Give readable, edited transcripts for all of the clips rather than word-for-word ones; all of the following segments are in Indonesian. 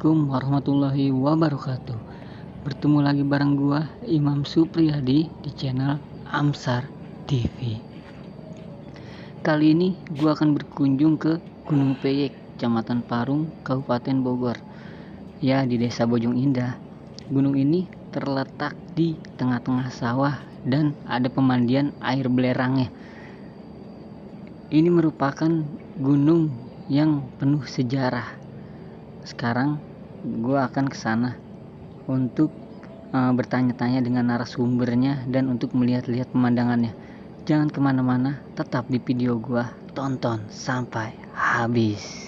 Assalamualaikum warahmatullahi wabarakatuh. Bertemu lagi bareng gua Imam Supriyadi di channel Amsar TV. Kali ini gua akan berkunjung ke Gunung Peyek, Kecamatan Parung, Kabupaten Bogor. Ya, di Desa Bojong Indah. Gunung ini terletak di tengah-tengah sawah dan ada pemandian air belerangnya. Ini merupakan gunung yang penuh sejarah. Sekarang gue akan ke sana untuk bertanya-tanya dengan narasumbernya dan untuk melihat-lihat pemandangannya. Jangan kemana-mana, tetap di video gue, tonton sampai habis.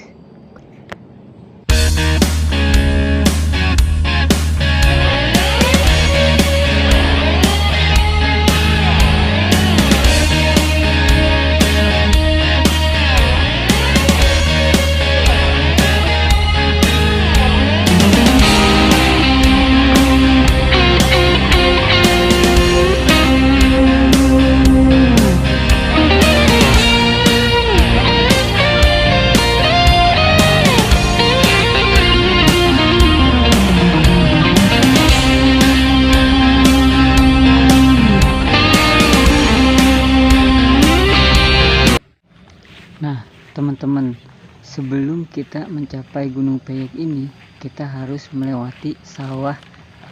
Nah, teman-teman, sebelum kita mencapai Gunung Peyek ini, kita harus melewati sawah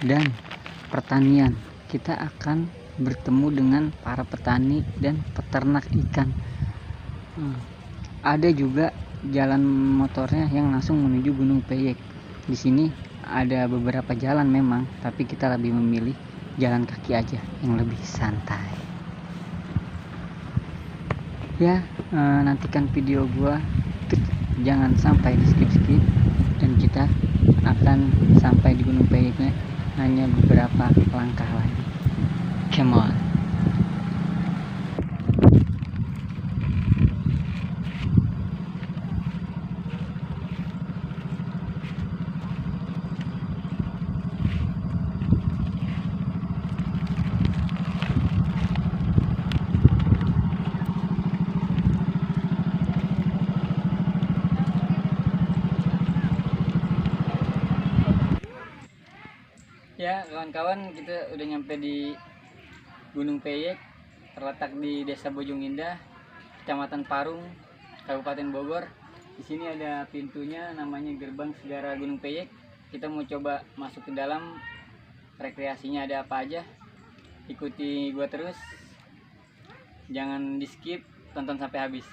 dan pertanian. Kita akan bertemu dengan para petani dan peternak ikan. Ada juga jalan motornya yang langsung menuju Gunung Peyek. Di sini ada beberapa jalan memang, tapi kita lebih memilih jalan kaki aja yang lebih santai. Ya, nantikan video gua, jangan sampai di skip dan kita akan sampai di Gunung Peyeknya hanya beberapa langkah lagi. Come on. Ya, kawan-kawan, kita udah nyampe di Gunung Peyek, terletak di Desa Bojong Indah, Kecamatan Parung, Kabupaten Bogor. Di sini ada pintunya, namanya Gerbang Segara Gunung Peyek. Kita mau coba masuk ke dalam, rekreasinya ada apa aja. Ikuti gua terus, jangan di skip, tonton sampai habis.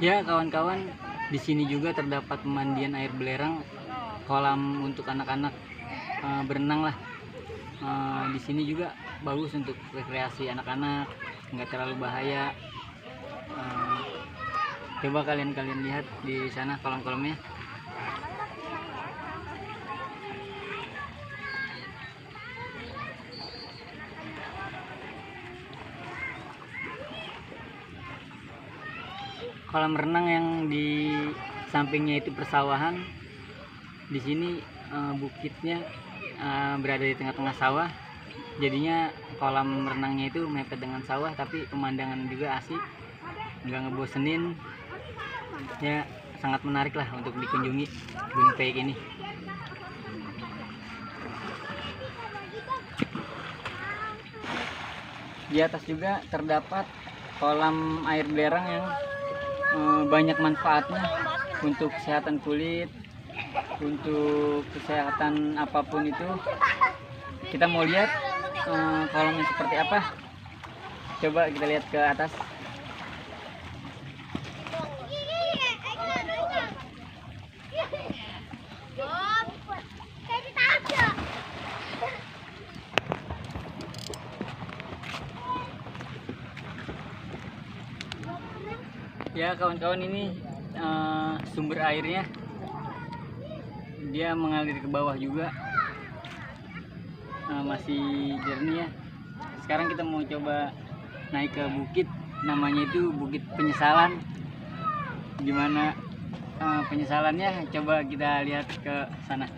Ya kawan-kawan, di sini juga terdapat pemandian air belerang, kolam untuk anak-anak berenang lah. Di sini juga bagus untuk rekreasi anak-anak, nggak terlalu bahaya. Coba kalian lihat di sana kolam-kolamnya. Kolam renang yang di sampingnya itu persawahan. Di sini bukitnya berada di tengah-tengah sawah. Jadinya kolam renangnya itu mepet dengan sawah, tapi pemandangan juga asik, nggak ngebosenin. Ya sangat menarik lah untuk dikunjungi Gunung Peyek ini. Di atas juga terdapat kolam air belerang yang banyak manfaatnya untuk kesehatan kulit, untuk kesehatan apapun itu. Kita mau lihat kolamnya seperti apa. Coba kita lihat ke atas. Ya kawan-kawan, ini sumber airnya, dia mengalir ke bawah juga, masih jernih ya. Sekarang kita mau coba naik ke bukit, namanya itu Bukit Penyesalan. Gimana penyesalannya? Coba kita lihat ke sana.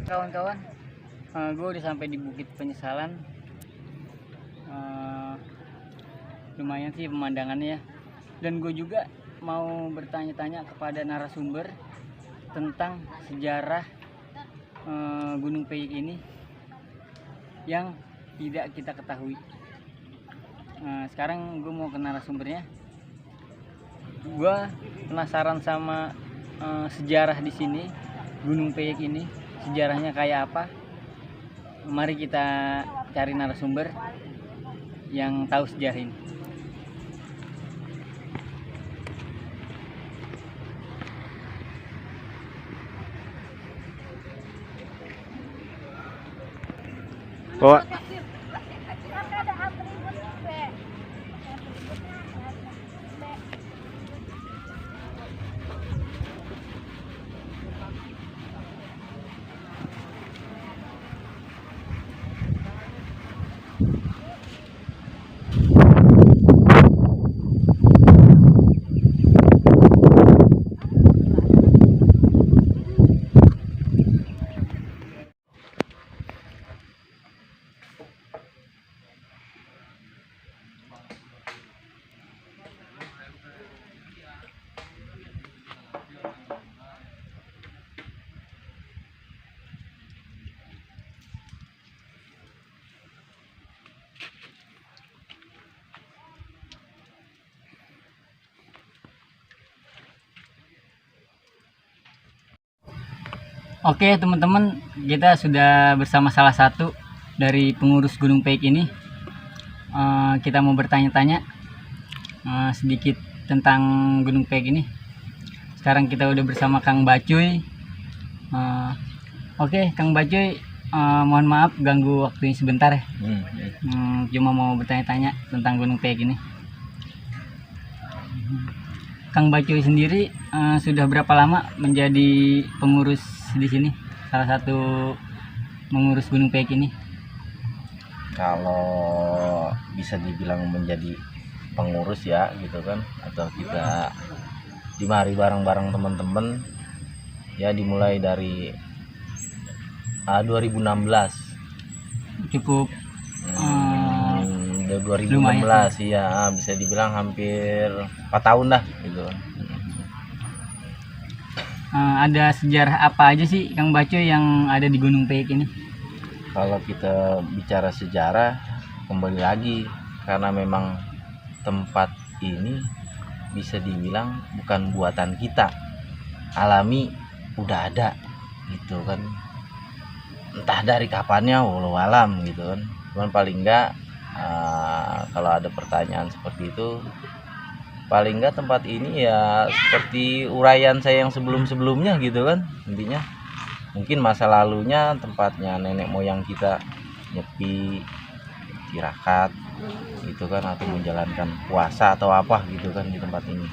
Kawan-kawan, gue udah sampai di Bukit Penyesalan. Lumayan sih pemandangannya ya. Dan gue juga mau bertanya-tanya kepada narasumber tentang sejarah Gunung Peyek ini yang tidak kita ketahui. Sekarang gue mau ke narasumbernya. Gue penasaran sama sejarah di sini, Gunung Peyek ini. Sejarahnya kayak apa? Mari kita cari narasumber yang tahu sejarah ini. Bawa. Oke teman-teman, kita sudah bersama salah satu dari pengurus Gunung Peyek ini. Kita mau bertanya-tanya sedikit tentang Gunung Peyek ini. Sekarang kita udah bersama Kang Bacuy. Oke Kang Bacuy, mohon maaf ganggu waktunya sebentar ya. Cuma mau bertanya-tanya tentang Gunung Peyek ini. Kang Bacuy sendiri sudah berapa lama menjadi pengurus di sini, salah satu mengurus Gunung Peyek ini? Kalau bisa dibilang menjadi pengurus ya gitu kan, atau kita dimari bareng-bareng teman-teman ya, dimulai dari 2016. Cukup 2016 lumayan. Ya, bisa dibilang hampir 4 tahun dah gitu. Ada sejarah apa aja sih Kang Bacuy yang ada di Gunung Peyek ini? Kalau kita bicara sejarah, kembali lagi karena memang tempat ini bisa dibilang bukan buatan kita, alami, udah ada gitu kan. Entah dari kapannya walau alam gitu kan. Cuman paling enggak kalau ada pertanyaan seperti itu, paling enggak tempat ini ya seperti uraian saya yang sebelum-sebelumnya gitu kan. Intinya mungkin masa lalunya tempatnya nenek moyang kita nyepi, tirakat gitu kan, atau menjalankan puasa atau apa gitu kan di tempat ini.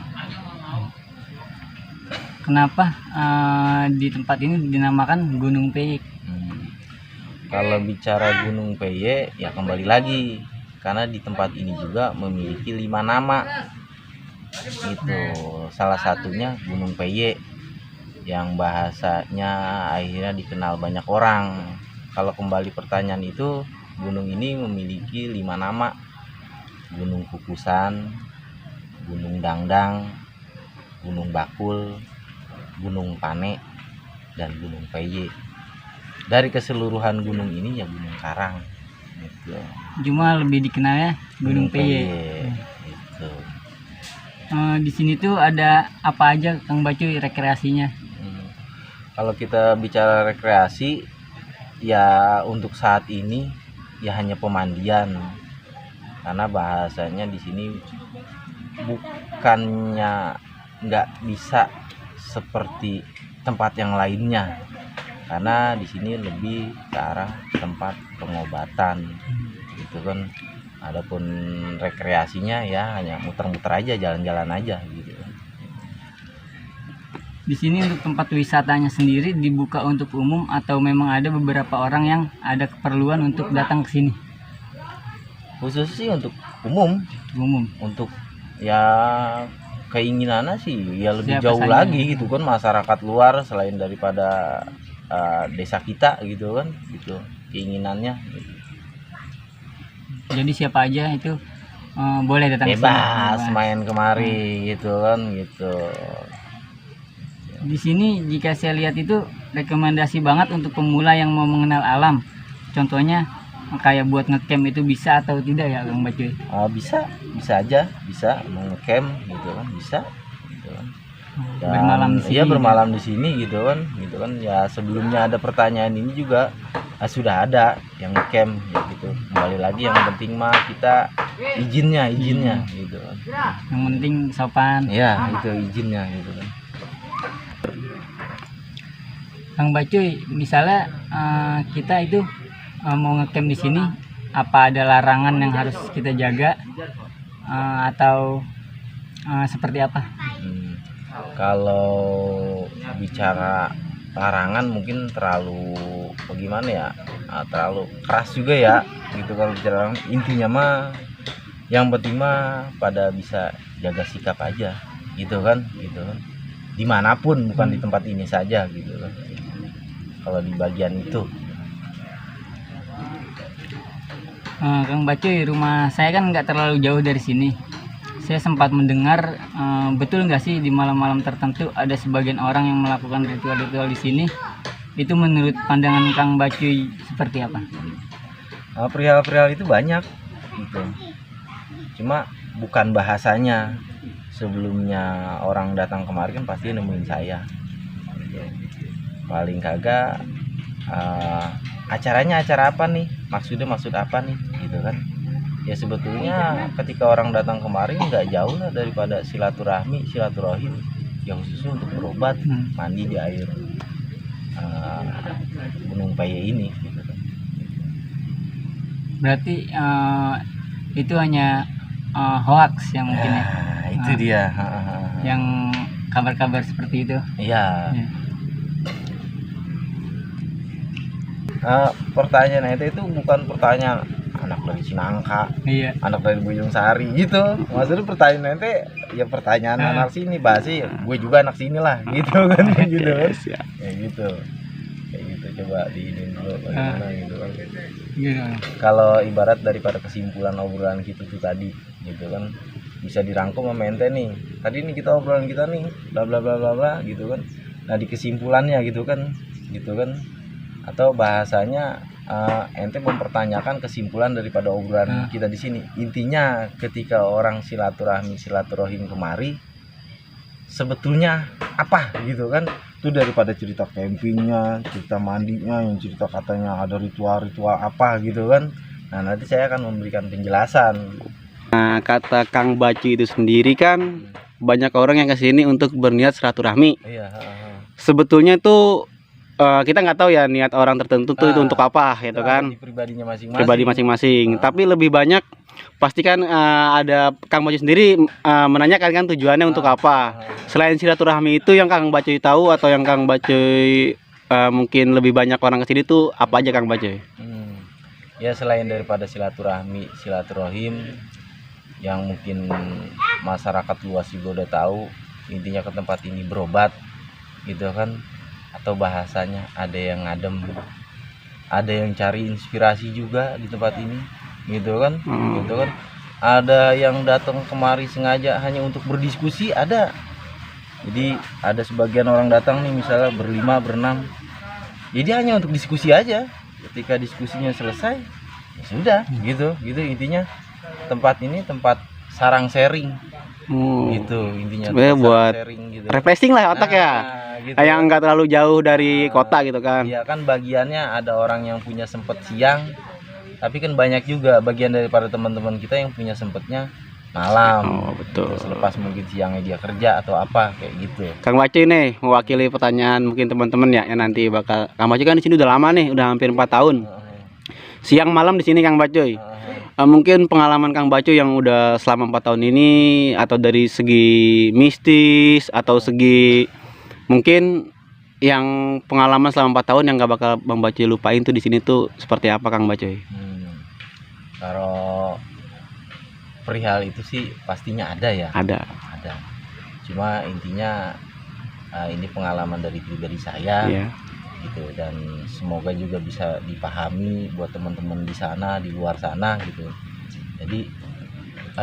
Kenapa di tempat ini dinamakan Gunung Peyek? Kalau bicara Gunung Peyek ya kembali lagi karena di tempat ini juga memiliki 5 nama gitu. Salah satunya Gunung Peyek yang bahasanya akhirnya dikenal banyak orang. Kalau kembali pertanyaan itu, gunung ini memiliki 5 nama: Gunung Kukusan, Gunung Dangdang, Gunung Bakul, Gunung Pane, dan Gunung Peyek. Dari keseluruhan gunung ini ya Gunung Karang gitu. Cuma lebih dikenalnya Gunung Peyek. Gitu. Di sini tuh ada apa aja Kang Bacuy rekreasinya? Kalau kita bicara rekreasi ya untuk saat ini ya hanya pemandian, karena bahasanya di sini bukannya nggak bisa seperti tempat yang lainnya, karena di sini lebih ke arah tempat pengobatan gitu kan. Adapun rekreasinya ya hanya muter-muter aja, jalan-jalan aja gitu. Di sini untuk tempat wisatanya sendiri dibuka untuk umum atau memang ada beberapa orang yang ada keperluan untuk datang ke sini? Khusus sih untuk umum, untuk ya keinginannya sih ya lebih Siapa jauh saja lagi gitu kan, masyarakat luar selain daripada desa kita gitu kan, gitu keinginannya gitu. Jadi siapa aja itu boleh datang ke sini? Bebas main kemari gitu kan gitu. Di sini jika saya lihat itu rekomendasi banget untuk pemula yang mau mengenal alam. Contohnya kayak buat ngecamp itu bisa atau tidak ya Kang Bacuy? Bisa aja, bisa mau ngecamp gitu kan, bisa gitu kan. Dan Bermalam di sini. Iya, bermalam di sini gitu kan ya. Sebelumnya ada pertanyaan ini juga sudah ada yang ngecamp ya gitu. Kembali lagi yang penting mah kita izinnya gitu kan. Yang penting sopan. Ya itu izinnya gitu kan. Kang Bacuy, misalnya kita itu mau ngecamp di sini, apa ada larangan yang harus kita jaga atau seperti apa? Kalau bicara larangan mungkin terlalu bagaimana ya, terlalu keras juga ya gitu. Kalau bicara larangan, intinya mah yang penting mah pada bisa jaga sikap aja gitu kan, dimanapun, bukan di tempat ini saja gitu kan. Kalau di bagian itu Kang Bacuy, rumah saya kan nggak terlalu jauh dari sini. Saya sempat mendengar, betul nggak sih di malam-malam tertentu ada sebagian orang yang melakukan ritual-ritual di sini? Itu menurut pandangan Kang Bacuy seperti apa? perihal itu banyak gitu. Cuma bukan bahasanya. Sebelumnya orang datang kemari kan pasti nemuin saya gitu. paling kagak acaranya acara apa nih, maksudnya maksud apa nih gitu kan. Ya sebetulnya ketika orang datang kemari nggak jauh lah daripada silaturahim yang khususnya untuk berobat, mandi di air Gunung Paye ini gitu kan. Berarti itu hanya hoax yang mungkin ya. Itu dia. Yang kabar-kabar seperti itu. Iya. Pertanyaan itu bukan pertanyaan anak dari Cinangka, Iya. anak dari Bojong Sari gitu. Maksudnya pertanyaan itu ya pertanyaan anak sini, bahasa gue juga anak sini lah gitu kan. Gitu kan. Kayak gitu. Coba diinin dulu bagaimana gitu kan. Kalau ibarat daripada kesimpulan obrolan kita tuh tadi gitu kan, bisa dirangkum sama ente nih. Tadi ini kita obrolan kita nih bla bla bla bla bla gitu kan. Nah di kesimpulannya gitu kan atau bahasanya ente mempertanyakan kesimpulan daripada obrolan kita di sini. Intinya ketika orang silaturahim kemari sebetulnya apa gitu kan. Itu daripada cerita campingnya, cerita mandinya, yang cerita katanya ada ritual-ritual apa gitu kan. Nah nanti saya akan memberikan penjelasan. Nah, kata Kang Bacu itu sendiri kan banyak orang yang kesini untuk berniat silaturahmi. Iya. Sebetulnya itu kita nggak tahu ya niat orang tertentu tuh itu untuk apa gitu kan. Pribadinya masing-masing. Pribadi masing-masing. Tapi lebih banyak pastikan ada Kang Bacu sendiri menanyakan kan tujuannya untuk apa. Selain silaturahmi itu yang Kang Bacu tahu atau yang Kang Bacu mungkin lebih banyak orang kesini tuh apa aja Kang Bacu? Ya selain daripada silaturahim yang mungkin masyarakat luas juga udah tahu, intinya ke tempat ini berobat gitu kan, atau bahasanya ada yang ngadem, ada yang cari inspirasi juga di tempat ini gitu kan. Gitu kan, ada yang datang kemari sengaja hanya untuk berdiskusi, ada. Jadi ada sebagian orang datang nih misalnya berlima berenam, jadi hanya untuk diskusi aja. Ketika diskusinya selesai ya sudah gitu intinya. Tempat ini tempat sarang sharing gitu intinya, buat sharing gitu, refreshing lah otak ya gitu. Yang nggak terlalu jauh dari kota gitu kan. Iya kan, bagiannya ada orang yang punya sempet siang, tapi kan banyak juga bagian daripada teman-teman kita yang punya sempetnya malam. Betul. Selepas mungkin siangnya dia kerja atau apa kayak gitu. Kang Bacu nih mewakili pertanyaan mungkin teman-teman ya yang nanti bakal. Kang Bacu kan di sini udah lama nih, udah hampir 4 tahun. Siang malam di sini Kang Bacu. Mungkin pengalaman Kang Bacu yang udah selama 4 tahun ini, atau dari segi mistis atau segi mungkin yang pengalaman selama 4 tahun yang gak bakal Bang Bacu lupain tuh di sini tuh seperti apa Kang Bacu? Kalau perihal itu sih pastinya ada ya. Ada. Cuma intinya ini pengalaman dari pribadi saya. Gitu, dan semoga juga bisa dipahami buat teman-teman di sana, di luar sana gitu. Jadi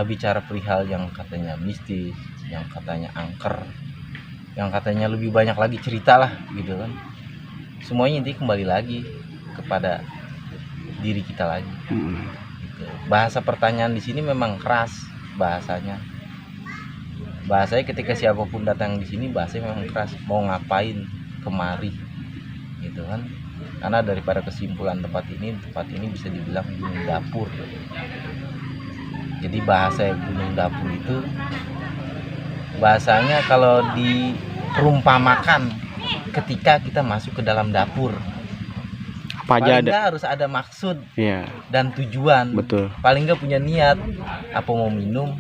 bicara perihal yang katanya mistis, yang katanya angker, yang katanya lebih banyak lagi cerita lah gitu kan. Semuanya inti kembali lagi kepada diri kita lagi. Gitu. Bahasa pertanyaan di sini memang keras bahasanya. Bahasanya ketika siapapun datang di sini bahasanya memang keras. Mau ngapain kemari? Gitu kan, karena daripada kesimpulan tempat ini bisa dibilang gunung dapur. Jadi bahasa gunung dapur itu bahasanya kalau diperumpamakan ketika kita masuk ke dalam dapur, apa aja ada, harus ada maksud dan tujuan. Betul. Paling nggak punya niat apa mau minum,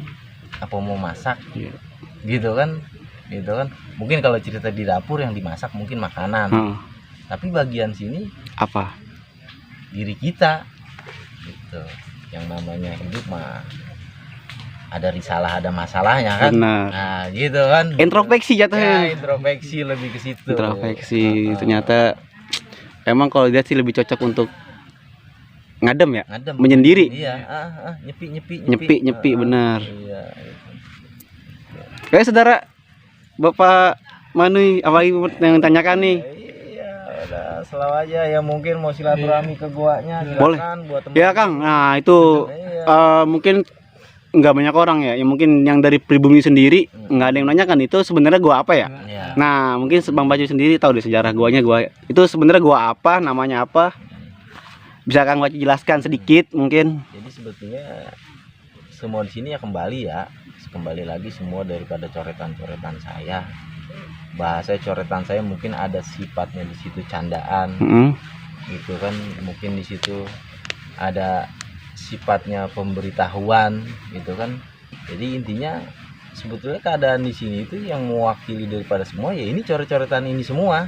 apa mau masak, gitu kan. Mungkin kalau cerita di dapur yang dimasak mungkin makanan. Tapi bagian sini apa? Diri kita gitu. Yang namanya hidup mah ada risalah, ada masalahnya kan. Benar. Nah gitu kan, introspeksi jatuhnya. Introspeksi lebih ke situ. Introspeksi. Ternyata emang kalau dia sih lebih cocok untuk ngadem ya, menyendiri. Iya, nyepi benar. Iya. Kayak saudara Bapak Manui apalagi yang tanyakan nih. Selalu aja ya, mungkin mau silaturahmi ke guanya silakan. Boleh. Buat teman. Ya Kang, nah itu mungkin nggak banyak orang ya, yang mungkin yang dari pribumi sendiri nggak ada yang nanyakan itu sebenarnya gua apa ya. Iya. Nah mungkin Bang Bacu sendiri tahu deh sejarah guanya, gua itu sebenarnya gua apa, namanya apa, bisa Kang Bacu jelaskan sedikit mungkin. Jadi sebetulnya semua di sini ya kembali lagi semua daripada coretan-coretan saya. Bahasa coretan saya mungkin ada sifatnya di situ candaan, gitu kan, mungkin di situ ada sifatnya pemberitahuan, gitu kan. Jadi intinya sebetulnya keadaan di sini itu yang mewakili daripada semua ya ini coret-coretan ini semua,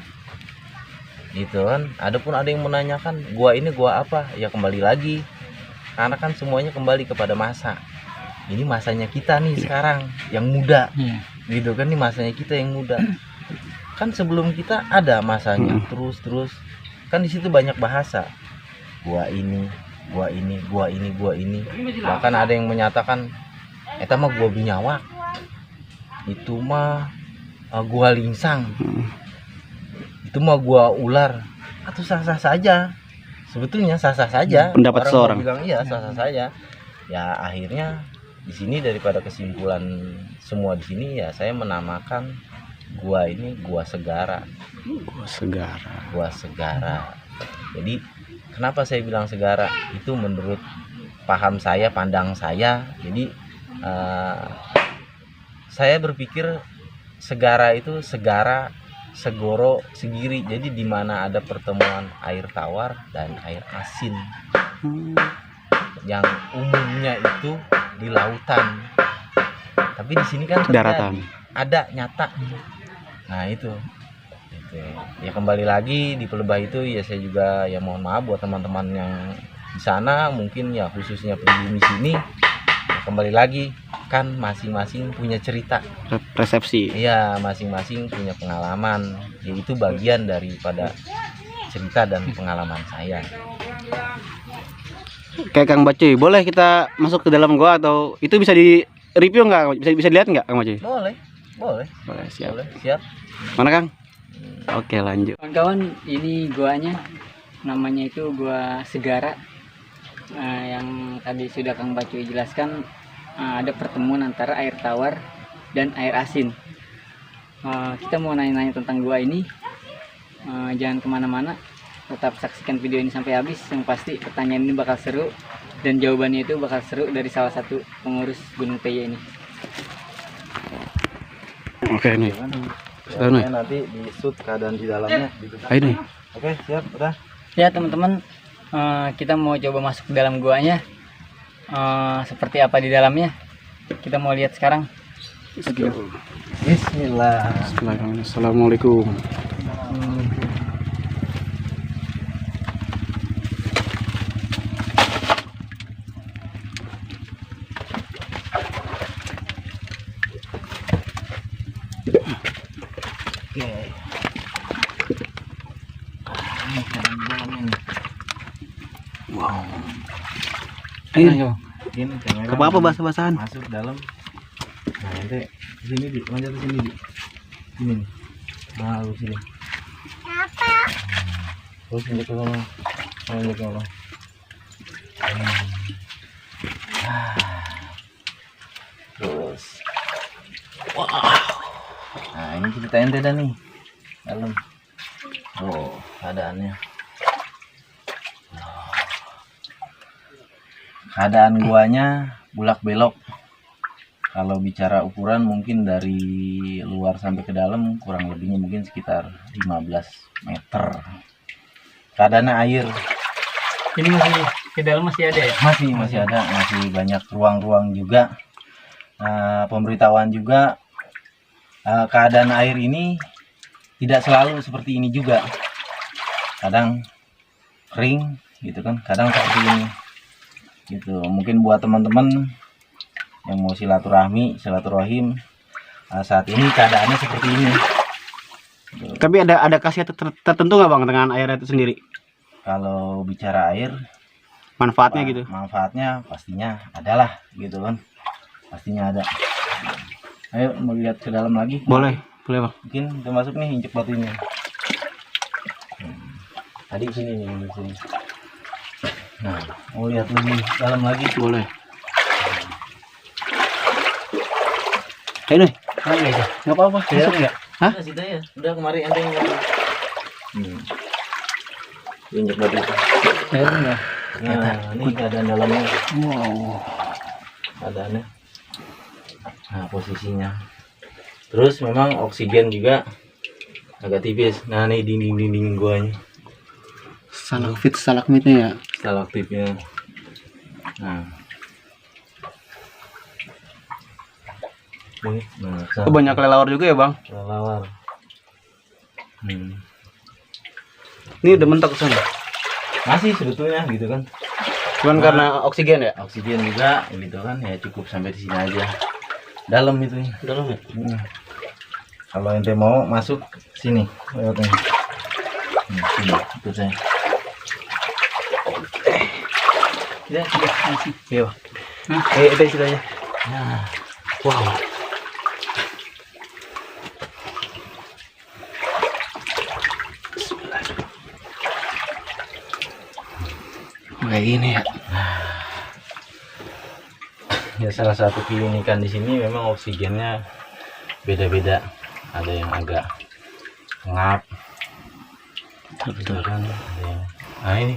gitu kan. Adapun ada yang menanyakan gua ini gua apa, ya kembali lagi karena kan semuanya kembali kepada masa. Ini masanya kita nih sekarang yang muda, gitu kan, ini masanya kita yang muda. Kan sebelum kita ada masanya terus kan di situ banyak bahasa. Gua ini. Bahkan ada yang menyatakan eta mah gua binyawak. Itu mah gua lingsang. Itu mah gua ular. Atau sah-sah saja. Sebetulnya sah-sah saja. Pendapat Orang seorang. bilang iya sah-sah saja. Ya akhirnya di sini daripada kesimpulan semua di sini ya saya menamakan gua ini gua segara. Gua segara. Jadi kenapa saya bilang segara? Itu menurut paham saya, pandang saya. Jadi saya berpikir segara itu segara, segoro, segiri. Jadi di mana ada pertemuan air tawar dan air asin. Yang umumnya itu di lautan. Tapi di sini kan Daratan. ada nyata. Nah itu. Ya kembali lagi di Pelebah itu ya saya juga ya mohon maaf buat teman-teman yang di sana mungkin ya khususnya pribumi sini ya, kembali lagi kan masing-masing punya cerita, Resepsi. iya masing-masing punya pengalaman, ya itu bagian daripada cerita dan pengalaman saya. Kayak Kang Bacuy, boleh kita masuk ke dalam gua atau itu bisa di review nggak? Bisa dilihat nggak Kang Bacuy? Boleh Siap. siap. Mana Kang? Oke lanjut. Kawan-kawan, ini guanya namanya itu Gua Segara. Yang tadi sudah Kang Bacuy jelaskan, ada pertemuan antara air tawar dan air asin. Kita mau nanya-nanya tentang gua ini. Jangan kemana-mana, tetap saksikan video ini sampai habis. Yang pasti pertanyaan ini bakal seru dan jawabannya itu bakal seru dari salah satu pengurus Gunung Teye ini. Oke nih. Ya, nanti di shoot keadaan di dalamnya. Ayo nih. Oke siap udah. Ya teman-teman, kita mau coba masuk ke dalam guanya. Seperti apa di dalamnya kita mau lihat sekarang. Bismillah. Assalamualaikum. Wow. Ayo. Ini kamera. Ke apa bahasa-bahasan? Masuk dalam. Nah, nanti sini di, manjat ke sini di. Sini nih. Nah, lu sini. Apa? Terus manjat ke sana. Manjat ke sana. Terus. Wow. Nah, ini kita ente dah nih. Dalam. Oh, keadaannya. Keadaan guanya bulak belok. Kalau bicara ukuran mungkin dari luar sampai ke dalam kurang lebihnya mungkin sekitar 15 meter. Keadaannya air. Ini masih ke dalam masih ada ya? Masih ada, masih banyak ruang-ruang juga. Pemberitahuan juga. Keadaan air ini tidak selalu seperti ini juga. Kadang kering gitu kan, kadang seperti ini. Gitu. Mungkin buat teman-teman yang mau silaturahim saat ini keadaannya seperti ini. Gitu. Tapi ada khasiat tertentu nggak Bang dengan air itu sendiri? Kalau bicara air, Manfaatnya gitu. manfaatnya pastinya adalah gitu kan, pastinya ada. Ayo mau lihat ke dalam lagi? Boleh Bang. Mungkin kita masuk nih, injek batunya. Tadi sini nih, sini. Nah, mau lihat lebih dalam lagi? Boleh. Ayo nih. Nggak apa-apa. Masuk nggak? Hah? Udah situ ya. Udah kemarin enteng. Injek batu. Ayo nggak? Nah, ini keadaan dalamnya. Wow. Keadaannya. Nah, posisinya. Terus memang oksigen juga agak tipis. Nah, ini dinding-dinding guanya. Stalagmitnya ya. Stalaktifnya. Nah. Ini, nah, Banyak kelelawar juga ya, Bang? kelelawar. Ini udah mentok ke sana. Masih sebetulnya gitu kan. Cuman karena oksigen ya? Oksigen juga gitu kan, ya cukup sampai di sini aja. Dalam itu ya. Dalam ya? Kalau ente mau masuk sini lewatnya. Sini ikut saya. Iya. Itu istilahnya. Nah, Wow. Kayak gini ya. ya salah satu keunikan di sini memang oksigennya beda-beda. Ada yang agak ngap, betul kan? Ada yang, nah ini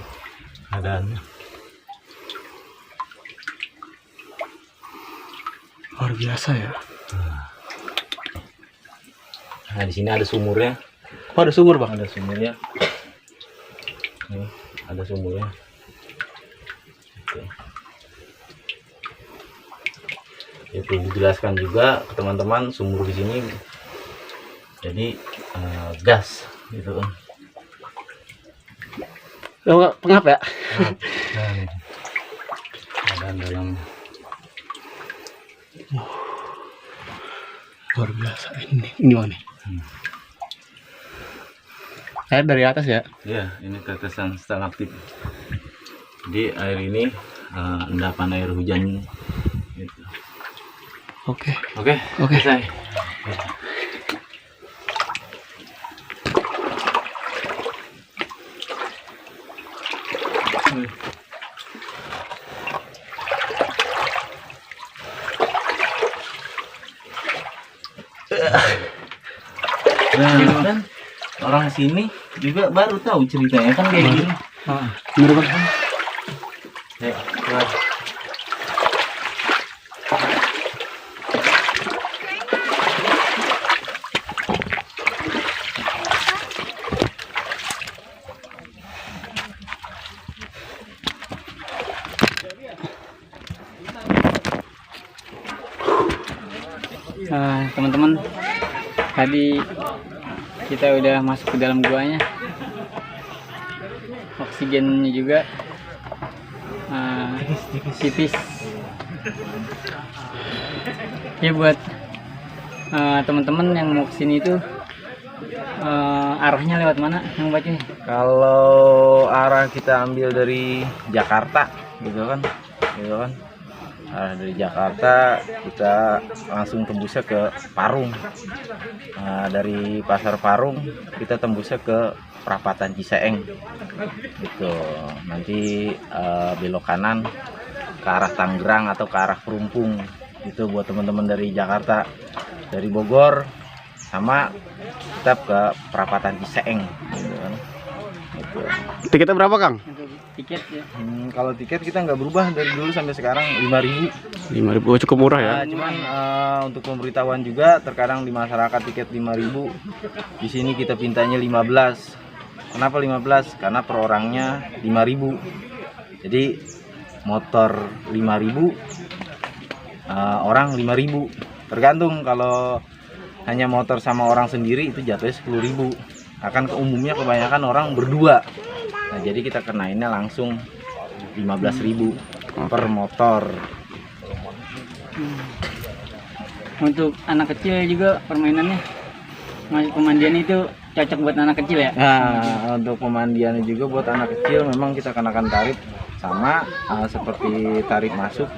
keadaannya. Luar biasa ya. Nah di sini ada sumurnya. Oh, ada sumur, Bang. Ada sumurnya. Nih, ada sumurnya. Oke. Itu dijelaskan juga ke teman-teman, sumur di sini jadi gas gitu kan. Pengap ya? Nah, nih. Keadaan dalam. Luar biasa ini mana nih? Air dari atas ya? Ya, ini tetesan stalaktit. Jadi air ini endapan air hujan gitu. Oke. Oke, selesai. Nah, kan orang sini juga baru tahu ceritanya kan kayak gini. Bener, Bang. Ya, keluar. Teman-teman, tadi kita udah masuk ke dalam guanya. Oksigennya juga tipis. Ya buat teman-teman yang mau kesini itu arahnya lewat mana yang baca? Kalau arah kita ambil dari Jakarta gitu kan. Dari Jakarta kita langsung tembusnya ke Parung. Dari Pasar Parung kita tembusnya ke Perapatan Ciseeng gitu. Nanti belok kanan ke arah Tangerang atau ke arah Perumpung. Itu buat teman-teman dari Jakarta. Dari Bogor sama kita ke Perapatan Ciseeng gitu kan. Gitu. Tiketnya berapa, Kang? Tiket ya. Kalau tiket kita nggak berubah dari dulu sampai sekarang 5.000. 5.000 cukup murah ya. Cuman untuk pemberitahuan juga terkadang di masyarakat tiket 5.000. Di sini kita pintanya 15. Kenapa 15? Karena per orangnya 5.000. Jadi motor 5.000, orang 5.000. Tergantung kalau hanya motor sama orang sendiri itu jatuhnya 10.000. Akan umumnya kebanyakan orang berdua. Nah, jadi kita kenainnya langsung 15.000 per motor. Untuk anak kecil juga permainannya, pemandian itu cocok buat anak kecil ya? Nah, untuk pemandiannya juga buat anak kecil memang kita kenakan tarif sama seperti tarif masuk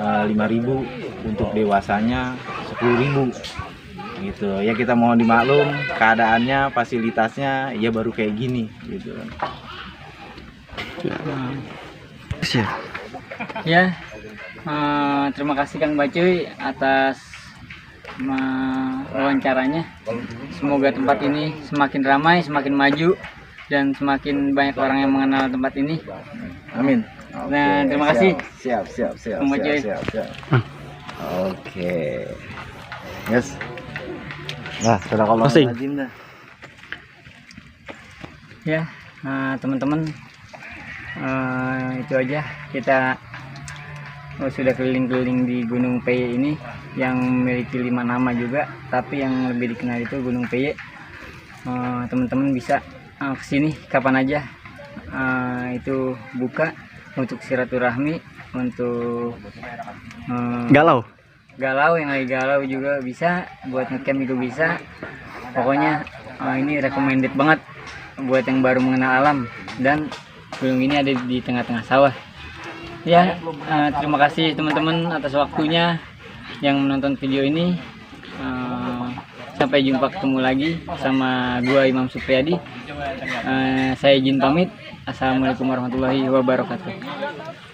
5.000, untuk dewasanya 10.000 gitu. Ya kita mohon dimaklum keadaannya, fasilitasnya ya baru kayak gini gitu. Ya, terima kasih Kang Bacuy atas wawancaranya. Semoga tempat ini semakin ramai, semakin maju, dan semakin banyak orang yang mengenal tempat ini. Amin. Nah, terima kasih. Siap. Bang Bacoy. Oke. Yes. Nah, sudah kalau Closing. dah. Ya, teman-teman, itu aja kita sudah keliling-keliling di Gunung Peye ini yang memiliki 5 nama juga, tapi yang lebih dikenal itu Gunung Peye. Teman-teman bisa kesini kapan aja, itu buka untuk silaturahmi, untuk galau yang lagi galau juga bisa, buat ngecamp juga bisa. Pokoknya ini recommended banget buat yang baru mengenal alam, dan gunung ini ada di tengah-tengah sawah. Ya, terima kasih teman-teman atas waktunya yang menonton video ini. Sampai jumpa, ketemu lagi sama gua Imam Supriyadi. Saya izin pamit. Assalamualaikum warahmatullahi wabarakatuh.